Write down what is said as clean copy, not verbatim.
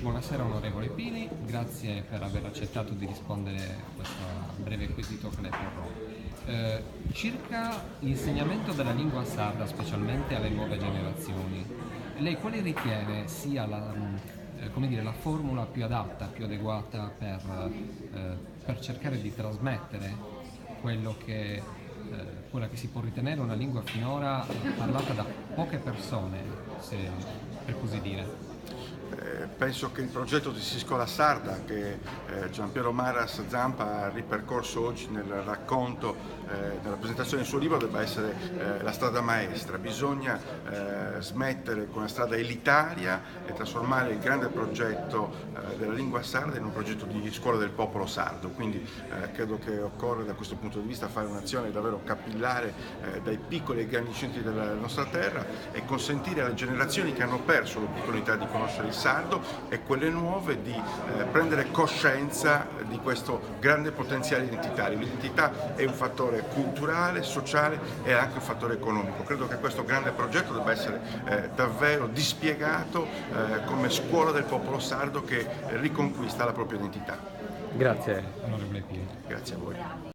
Buonasera onorevole Pini, grazie per aver accettato di rispondere a questo breve quesito che le porrò. Circa l'insegnamento della lingua sarda, specialmente alle nuove generazioni, lei quale ritiene sia la formula più adatta, più adeguata per cercare di trasmettere quella che si può ritenere una lingua finora parlata da poche persone, per così dire? Penso che il progetto di Siscola Sarda che Giampiero Maras Zampa ha ripercorso oggi nel racconto, nella presentazione del suo libro, debba essere la strada maestra. Bisogna smettere con la strada elitaria e trasformare il grande progetto della lingua sarda in un progetto di scuola del popolo sardo. Quindi credo che occorre da questo punto di vista fare un'azione davvero capillare dai piccoli ai grandi centri della nostra terra e consentire alle generazioni che hanno perso l'opportunità di conoscere il sardo e quelle nuove di prendere coscienza di questo grande potenziale identitario. L'identità è un fattore culturale, sociale e anche un fattore economico. Credo che questo grande progetto debba essere davvero dispiegato come scuola del popolo sardo che riconquista la propria identità. Grazie onorevole Pini. Grazie a voi.